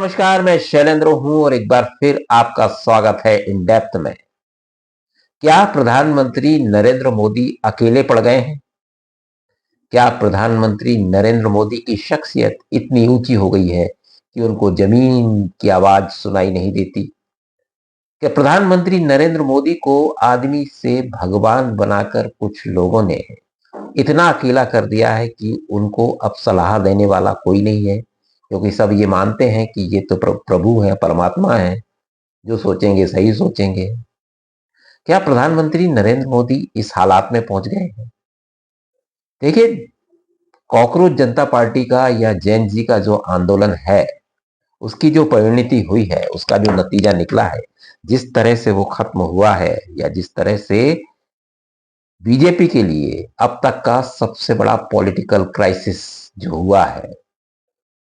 नमस्कार, मैं शैलेंद्र हूं और एक बार फिर आपका स्वागत है इन डेप्थ में। क्या प्रधानमंत्री नरेंद्र मोदी अकेले पड़ गए हैं? क्या प्रधानमंत्री नरेंद्र मोदी की शख्सियत इतनी ऊंची हो गई है कि उनको जमीन की आवाज सुनाई नहीं देती? क्या प्रधानमंत्री नरेंद्र मोदी को आदमी से भगवान बनाकर कुछ लोगों ने इतना अकेला कर दिया है कि उनको अब सलाह देने वाला कोई नहीं है, क्योंकि सब ये मानते हैं कि ये तो प्रभु है, परमात्मा है, जो सोचेंगे सही सोचेंगे। क्या प्रधानमंत्री नरेंद्र मोदी इस हालात में पहुंच गए हैं? देखिए, कॉकरोच जनता पार्टी का या जैन जी का जो आंदोलन है, उसकी जो परिणति हुई है, उसका जो नतीजा निकला है, जिस तरह से वो खत्म हुआ है, या जिस तरह से बीजेपी के लिए अब तक का सबसे बड़ा पॉलिटिकल क्राइसिस जो हुआ है,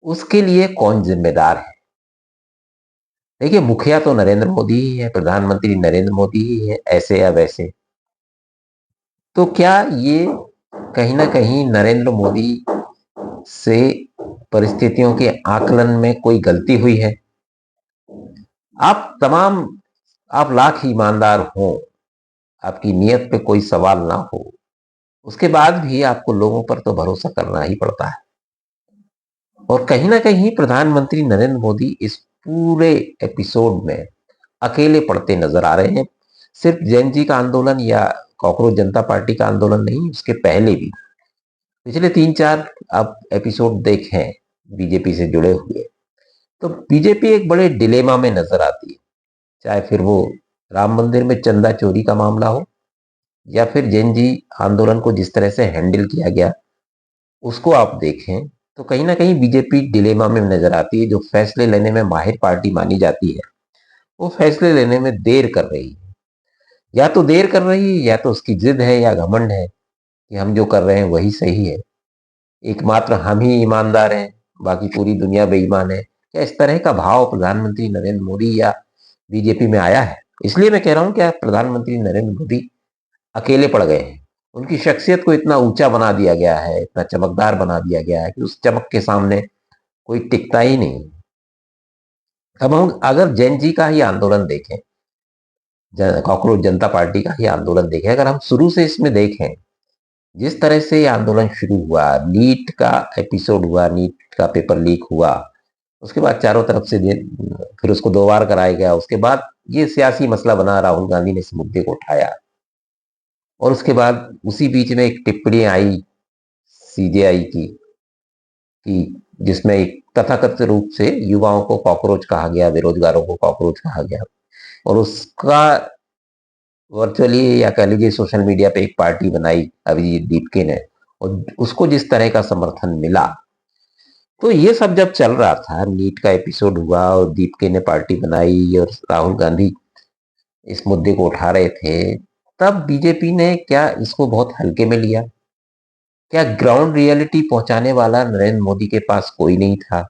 उसके लिए कौन जिम्मेदार है? देखिए, मुखिया तो नरेंद्र मोदी ही है, प्रधानमंत्री नरेंद्र मोदी ही है, ऐसे या वैसे। तो क्या ये कहीं ना कहीं नरेंद्र मोदी से परिस्थितियों के आकलन में कोई गलती हुई है? आप तमाम आप लाख ईमानदार हो, आपकी नीयत पे कोई सवाल ना हो, उसके बाद भी आपको लोगों पर तो भरोसा करना ही पड़ता है। और कहीं ना कहीं प्रधानमंत्री नरेंद्र मोदी इस पूरे एपिसोड में अकेले पड़ते नजर आ रहे हैं। सिर्फ जैन जी का आंदोलन या कॉकरोच जनता पार्टी का आंदोलन नहीं, उसके पहले भी पिछले 3-4 आप एपिसोड देखें बीजेपी से जुड़े हुए, तो बीजेपी एक बड़े डिलेमा में नजर आती है। चाहे फिर वो राम मंदिर में चंदा चोरी का मामला हो, या फिर जैन जी आंदोलन को जिस तरह से हैंडल किया गया, उसको आप देखें तो कहीं ना कहीं बीजेपी डिलेमा में नजर आती है। जो फैसले लेने में माहिर पार्टी मानी जाती है, वो फैसले लेने में देर कर रही है। या तो देर कर रही है, या तो उसकी जिद है या घमंड है कि हम जो कर रहे हैं वही सही है, एकमात्र हम ही ईमानदार हैं, बाकी पूरी दुनिया बेईमान है। क्या इस तरह का भाव प्रधानमंत्री नरेंद्र मोदी या बीजेपी में आया है? इसलिए मैं कह रहा हूं, क्या प्रधानमंत्री नरेंद्र मोदी अकेले पड़ गए हैं? उनकी शख्सियत को इतना ऊंचा बना दिया गया है, इतना चमकदार बना दिया गया है कि उस चमक के सामने कोई टिकता ही नहीं। अब हम अगर जैन जी का ही आंदोलन देखें, कॉकरोच जनता पार्टी का ही आंदोलन देखें, अगर हम शुरू से इसमें देखें, जिस तरह से ये आंदोलन शुरू हुआ, नीट का एपिसोड हुआ, नीट का पेपर लीक हुआ, उसके बाद चारों तरफ से फिर उसको 2 बार कराया गया, उसके बाद ये सियासी मसला बना, राहुल गांधी ने इस मुद्दे को उठाया, और उसके बाद उसी बीच में एक टिप्पणी आई सीजेआई की, कि जिसमें एक तथाकथित रूप से युवाओं को कॉकरोच कहा गया, बेरोजगारों को कॉकरोच कहा गया, और उसका वर्चुअली या कह लीजिए सोशल मीडिया पे एक पार्टी बनाई अभिजीत दीपके ने, और उसको जिस तरह का समर्थन मिला। तो ये सब जब चल रहा था, नीट का एपिसोड हुआ और दीपके ने पार्टी बनाई और राहुल गांधी इस मुद्दे को उठा रहे थे, तब बीजेपी ने क्या इसको बहुत हल्के में लिया? क्या ग्राउंड रियलिटी पहुंचाने वाला नरेंद्र मोदी के पास कोई नहीं था?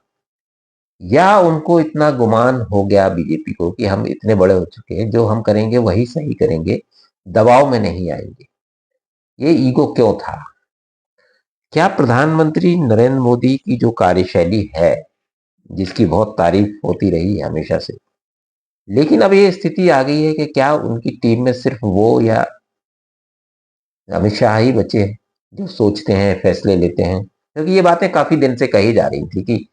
या उनको इतना गुमान हो गया बीजेपी को कि हम इतने बड़े हो चुके हैं, जो हम करेंगे वही सही करेंगे, दबाव में नहीं आएंगे? ये ईगो क्यों था? क्या प्रधानमंत्री नरेंद्र मोदी की जो कार्यशैली है, जिसकी बहुत तारीफ होती रही है हमेशा से, लेकिन अब ये स्थिति आ गई है कि क्या उनकी टीम में सिर्फ वो या अमित शाह ही बचे हैं जो सोचते हैं, फैसले लेते हैं? क्योंकि ये बातें काफी दिन से कही जा रही थी कि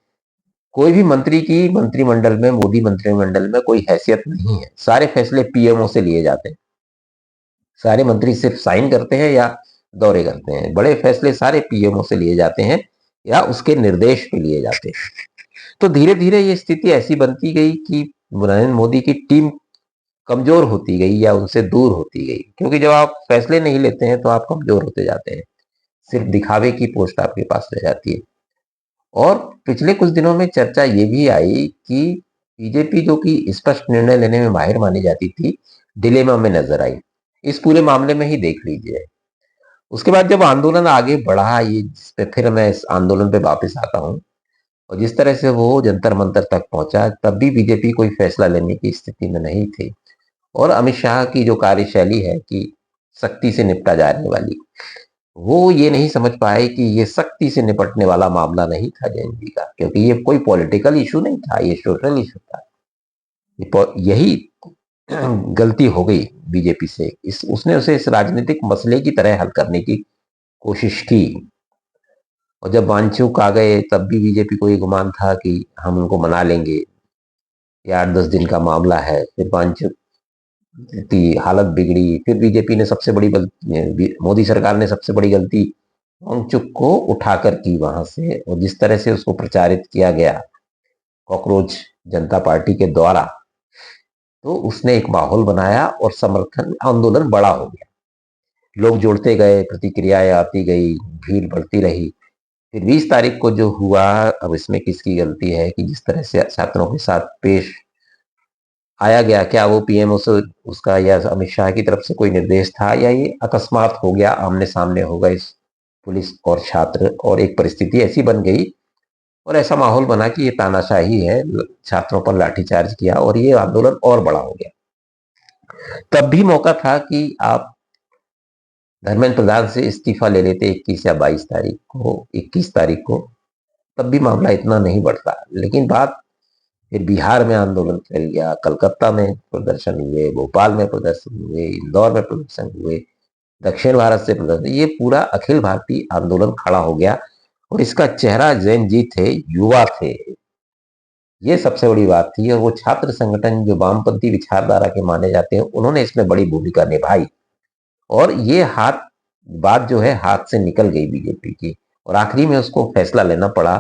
कोई भी मंत्री की मंत्रिमंडल में, मोदी मंत्रिमंडल में कोई हैसियत नहीं है, सारे फैसले पीएमओ से लिए जाते हैं, सारे मंत्री सिर्फ साइन करते हैं या दौरे करते हैं, बड़े फैसले सारे पीएमओ से लिए जाते हैं या उसके निर्देश पे लिए जाते हैं। तो धीरे धीरे ये स्थिति ऐसी बनती गई कि नरेंद्र मोदी की टीम कमजोर होती गई या उनसे दूर होती गई, क्योंकि जब आप फैसले नहीं लेते हैं तो आप कमजोर होते जाते हैं, सिर्फ दिखावे की पोस्ट आपके पास रह जाती है। और पिछले कुछ दिनों में चर्चा ये भी आई कि बीजेपी, जो कि स्पष्ट निर्णय लेने में माहिर मानी जाती थी, डिलेमा में नजर आई। इस पूरे मामले में ही देख लीजिए, उसके बाद जब आंदोलन आगे बढ़ा, ये जिस पे फिर मैं इस आंदोलन पे वापस आता हूँ, और जिस तरह से वो जंतर मंतर तक पहुंचा, तब भी बीजेपी कोई फैसला लेने की स्थिति में नहीं थी। और अमित शाह की जो कार्यशैली है कि सख्ती से निपटा जाने वाली, वो ये नहीं समझ पाए कि ये सख्ती से निपटने वाला मामला नहीं था जैन जी का, क्योंकि ये कोई पॉलिटिकल इशू नहीं था, ये सोशल इशू था। यही गलती हो गई बीजेपी से। इस उसने उसे इस राजनीतिक मसले की तरह हल करने की कोशिश की। और जब वांचुक आ गए तब भी बीजेपी को ये गुमान था कि हम उनको मना लेंगे, ये 8-10 दिन का मामला है। फिर वांचुक की हालत बिगड़ी, फिर बीजेपी ने सबसे बड़ी गलती, मोदी सरकार ने सबसे बड़ी गलती वांगचुक को उठाकर की वहां से। और जिस तरह से उसको प्रचारित किया गया कॉकरोच जनता पार्टी के द्वारा, तो उसने एक माहौल बनाया और समर्थन आंदोलन बड़ा हो गया। लोग जुड़ते गए, प्रतिक्रियाएं आती गई, भीड़ बढ़ती रही। फिर 20 तारीख को जो हुआ, अब इसमें किसकी गलती है कि जिस तरह से छात्रों के साथ पेश आया गया, क्या वो पीएम उसका या अमित शाह की तरफ से कोई निर्देश था, या ये अकस्मात हो गया, आमने सामने हो गए पुलिस और छात्र, और एक परिस्थिति ऐसी बन गई और ऐसा माहौल बना कि ये तानाशाही है, छात्रों पर लाठीचार्ज किया और ये आंदोलन और बड़ा हो गया। तब भी मौका था कि आप धर्मेंद्र प्रधान से इस्तीफा ले लेते 21 तारीख को, तब भी मामला इतना नहीं बढ़ता। लेकिन बात फिर बिहार में आंदोलन फैल गया, कलकत्ता में प्रदर्शन हुए, भोपाल में प्रदर्शन हुए, इंदौर में प्रदर्शन हुए, दक्षिण भारत से प्रदर्शन, ये पूरा अखिल भारतीय आंदोलन खड़ा हो गया। और इसका चेहरा जैन जी थे, युवा थे, ये सबसे बड़ी बात थी। और वो छात्र संगठन जो वामपंथी विचारधारा के माने जाते हैं, उन्होंने इसमें बड़ी भूमिका निभाई। और ये बात जो है हाथ से निकल गई बीजेपी की, और आखिरी में उसको फैसला लेना पड़ा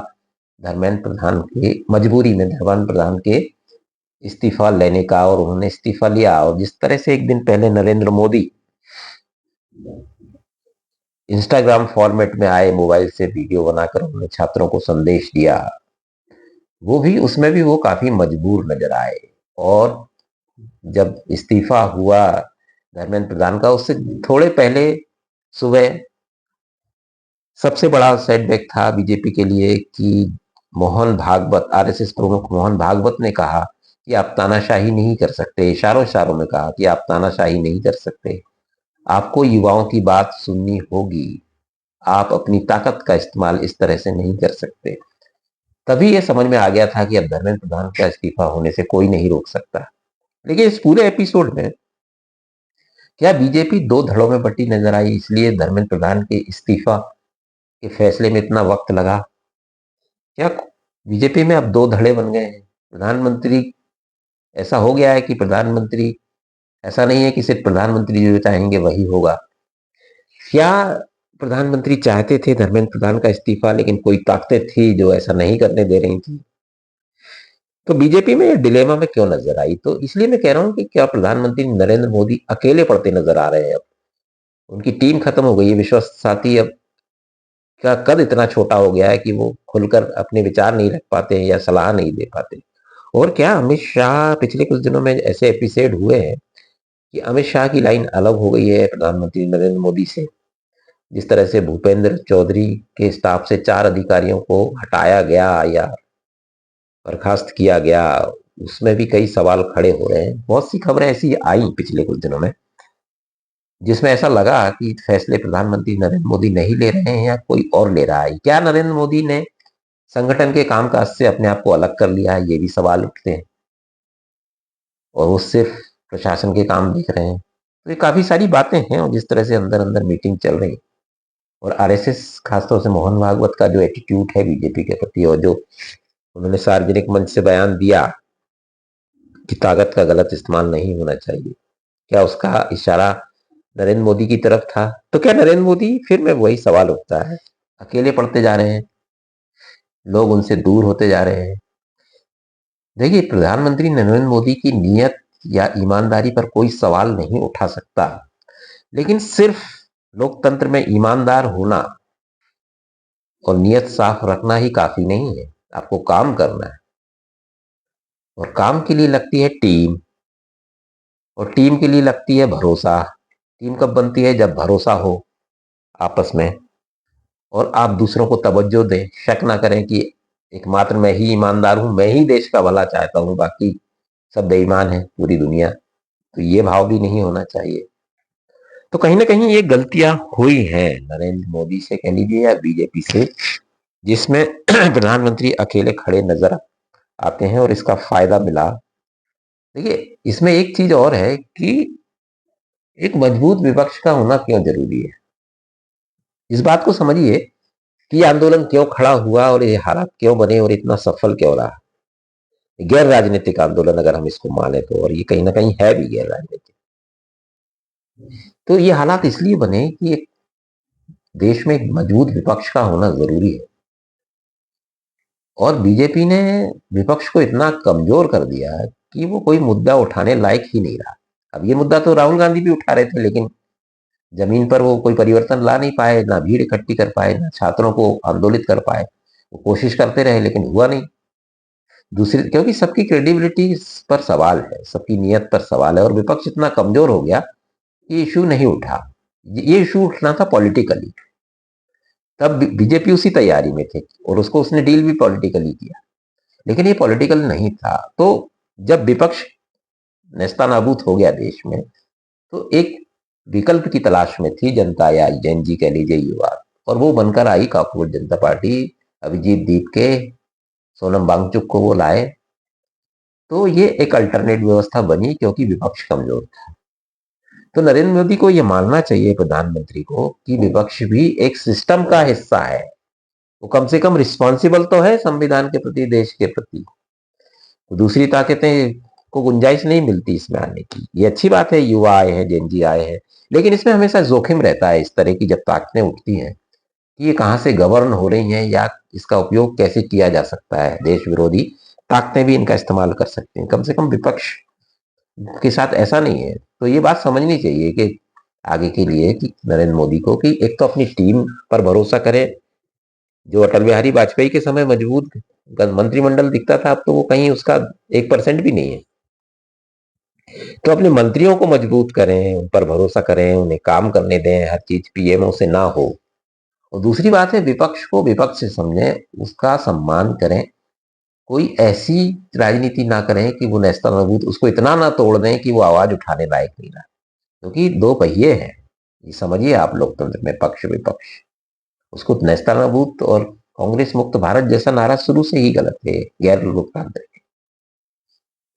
धर्मेंद्र प्रधान के, मजबूरी में धर्मेंद्र प्रधान के इस्तीफा लेने का। और उन्होंने इस्तीफा लिया। और जिस तरह से एक दिन पहले नरेंद्र मोदी इंस्टाग्राम फॉर्मेट में आए, मोबाइल से वीडियो बनाकर उन्होंने छात्रों को संदेश दिया, वो भी उसमें भी वो काफी मजबूर नजर आए। और जब इस्तीफा हुआ धर्मेंद्र प्रधान का, उससे थोड़े पहले सुबह सबसे बड़ा सेटबैक था बीजेपी के लिए कि मोहन भागवत, आरएसएस प्रमुख मोहन भागवत ने कहा कि आप तानाशाही नहीं कर सकते, इशारों इशारों में कहा कि आप तानाशाही नहीं कर सकते, आपको युवाओं की बात सुननी होगी, आप अपनी ताकत का इस्तेमाल इस तरह से नहीं कर सकते। तभी ये समझ में आ गया था कि अब धर्मेंद्र प्रधान का इस्तीफा होने से कोई नहीं रोक सकता। लेकिन इस पूरे एपिसोड में क्या बीजेपी दो धड़ों में बटी नजर आई, इसलिए धर्मेंद्र प्रधान के इस्तीफा के फैसले में इतना वक्त लगा? क्या बीजेपी में अब दो धड़े बन गए हैं? प्रधानमंत्री ऐसा हो गया है कि प्रधानमंत्री ऐसा नहीं है कि सिर्फ प्रधानमंत्री जो चाहेंगे वही होगा। क्या प्रधानमंत्री चाहते थे धर्मेंद्र प्रधान का इस्तीफा, लेकिन कोई ताकतें थी जो ऐसा नहीं करने दे रही थी? तो बीजेपी में ये डिलेमा में क्यों नजर आई? तो इसलिए मैं कह रहा हूं कि क्या प्रधानमंत्री नरेंद्र मोदी अकेले पड़ते नजर आ रहे हैं? अब उनकी टीम खत्म हो गई है, विश्वास साथी अब का कद इतना छोटा हो गया है कि वो खुलकर अपने विचार नहीं रख पाते या सलाह नहीं दे पाते। और क्या अमित शाह, पिछले कुछ दिनों में ऐसे एपिसोड हुए हैं कि अमित शाह की लाइन अलग हो गई है प्रधानमंत्री नरेंद्र मोदी से। जिस तरह से भूपेंद्र चौधरी के स्टाफ से 4 अधिकारियों को हटाया गया या बर्खास्त किया गया, उसमें भी कई सवाल खड़े हो रहे हैं। बहुत सी खबरें ऐसी आई पिछले कुछ दिनों में जिसमें ऐसा लगा कि फैसले प्रधानमंत्री नरेंद्र मोदी नहीं ले रहे हैं या कोई और ले रहा है। क्या नरेंद्र मोदी ने संगठन के कामकाज से अपने आप को अलग कर लिया है? ये भी सवाल उठते हैं। और वो सिर्फ प्रशासन के काम देख रहे हैं। तो ये काफी सारी बातें हैं। और जिस तरह से अंदर अंदर मीटिंग चल रही, और आरएसएस खासतौर से मोहन भागवत का जो एटीट्यूड है बीजेपी के प्रति, और जो उन्होंने सार्वजनिक मंच से बयान दिया कि ताकत का गलत इस्तेमाल नहीं होना चाहिए, क्या उसका इशारा नरेंद्र मोदी की तरफ था? तो क्या नरेंद्र मोदी, फिर में वही सवाल उठता है, अकेले पड़ते जा रहे हैं, लोग उनसे दूर होते जा रहे हैं? देखिए, प्रधानमंत्री नरेंद्र मोदी की नीयत या ईमानदारी पर कोई सवाल नहीं उठा सकता, लेकिन सिर्फ लोकतंत्र में ईमानदार होना और नीयत साफ रखना ही काफी नहीं है। आपको काम करना है, और काम के लिए लगती है टीम, और टीम के लिए लगती है भरोसा। टीम कब बनती है? जब भरोसा हो आपस में, और आप दूसरों को तवज्जो दें, शक ना करें कि एकमात्र मैं ही ईमानदार हूं, मैं ही देश का भला चाहता हूं, बाकी सब बेईमान है पूरी दुनिया। तो ये भाव भी नहीं होना चाहिए। तो कहीं ना कहीं ये गलतियां हुई हैं नरेंद्र मोदी से कह लीजिए या बीजेपी से, जिसमें प्रधानमंत्री अकेले खड़े नजर आते हैं और इसका फायदा मिला। देखिए, इसमें एक चीज और है कि एक मजबूत विपक्ष का होना क्यों जरूरी है। इस बात को समझिए कि ये आंदोलन क्यों खड़ा हुआ और ये हालात क्यों बने और इतना सफल क्यों रहा। गैर राजनीतिक आंदोलन अगर हम इसको माने तो, और ये कहीं ना कहीं है भी गैर राजनीतिक। तो ये हालात इसलिए बने कि एक देश में एक मजबूत विपक्ष का होना जरूरी है, और बीजेपी ने विपक्ष को इतना कमजोर कर दिया कि वो कोई मुद्दा उठाने लायक ही नहीं रहा। अब ये मुद्दा तो राहुल गांधी भी उठा रहे थे, लेकिन जमीन पर वो कोई परिवर्तन ला नहीं पाए, ना भीड़ इकट्ठी कर पाए, ना छात्रों को आंदोलित कर पाए। वो कोशिश करते रहे लेकिन हुआ नहीं। दूसरी, क्योंकि सबकी क्रेडिबिलिटी पर सवाल है, सबकी नीयत पर सवाल है, और विपक्ष इतना कमजोर हो गया कि इशू नहीं उठा। ये इशू उठना था पॉलिटिकली, तब बीजेपी उसी तैयारी में थे और उसको उसने डील भी पॉलिटिकली किया, लेकिन ये पॉलिटिकल नहीं था। तो जब विपक्ष नेस्तानाबूद हो गया देश में, तो एक विकल्प की तलाश में थी जनता, या जैन जी कह लीजिए, युवा, और वो बनकर आई कॉकरोच जनता पार्टी। अभिजीत दीप के, सोनम वांगचुक को वो लाए, तो ये एक अल्टरनेट व्यवस्था बनी क्योंकि विपक्ष कमजोर था। तो नरेंद्र मोदी को ये मानना चाहिए, प्रधानमंत्री को, कि विपक्ष भी एक सिस्टम का हिस्सा है। वो कम से कम रिस्पॉन्सिबल तो है संविधान के प्रति, देश के प्रति। तो दूसरी ताकतें को गुंजाइश नहीं मिलती इसमें आने की। ये अच्छी बात है, युवा आए हैं, जेनजी आए हैं, लेकिन इसमें हमेशा जोखिम रहता है इस तरह की जब ताकतें उठती हैं कि ये कहाँ से गवर्न हो रही हैं या इसका उपयोग कैसे किया जा सकता है। देश विरोधी ताकतें भी इनका इस्तेमाल कर सकती हैं। कम से कम विपक्ष के साथ ऐसा नहीं है। तो ये बात समझनी चाहिए कि आगे के लिए कि नरेंद्र मोदी को, कि एक तो अपनी टीम पर भरोसा करें। जो अटल बिहारी वाजपेयी के समय मजबूत मंत्रिमंडल दिखता था, अब तो वो कहीं उसका 1% भी नहीं है। तो अपने मंत्रियों को मजबूत करें, उन पर भरोसा करें, उन्हें काम करने दें, हर चीज पीएमओ से ना हो। और दूसरी बात है, विपक्ष को विपक्ष से समझें, उसका सम्मान करें। कोई ऐसी राजनीति ना करें कि वो नेस्तनाबूद, उसको इतना ना तोड़ दें कि वो आवाज उठाने लायक नहीं रहा। क्योंकि दो पहिए हैं, ये समझिए आप, लोकतंत्र में पक्ष विपक्ष। उसको नेस्तनाबूद और कांग्रेस मुक्त भारत जैसा नारा शुरू से ही गलत है, गैर लोकतांत्रिक।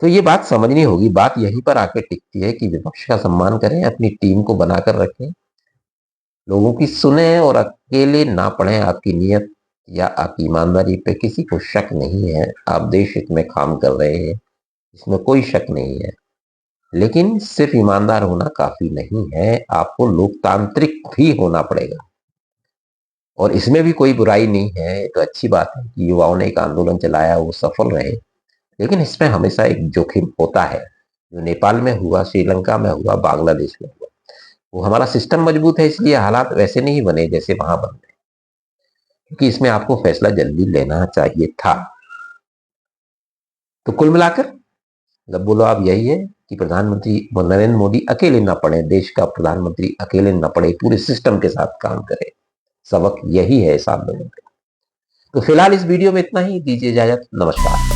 तो ये बात समझनी होगी। बात यहीं पर आके टिकती है कि विपक्ष का सम्मान करें, अपनी टीम को बनाकर रखें, लोगों की सुने और अकेले ना पड़े। आपकी नीयत या आपकी ईमानदारी पे किसी को शक नहीं है, आप देश हित में काम कर रहे हैं, इसमें कोई शक नहीं है। लेकिन सिर्फ ईमानदार होना काफी नहीं है, आपको लोकतांत्रिक भी होना पड़ेगा। और इसमें भी कोई बुराई नहीं है, तो अच्छी बात है कि युवाओं ने एक आंदोलन चलाया, वो सफल रहे। लेकिन इसमें हमेशा एक जोखिम होता है, जो नेपाल में हुआ, श्रीलंका में हुआ, बांग्लादेश में हुआ। वो हमारा सिस्टम मजबूत है, इसलिए हालात वैसे नहीं बने जैसे वहां बन गए, क्योंकि इसमें आपको फैसला जल्दी लेना चाहिए था। तो कुल मिलाकर जब बोलो आप, यही है कि प्रधानमंत्री नरेंद्र मोदी अकेले ना पड़े, देश का प्रधानमंत्री अकेले ना पड़े, पूरे सिस्टम के साथ काम करे। सबक यही है इस आंदोलन का। तो फिलहाल इस वीडियो में इतना ही, दीजिए इजाजत, नमस्कार।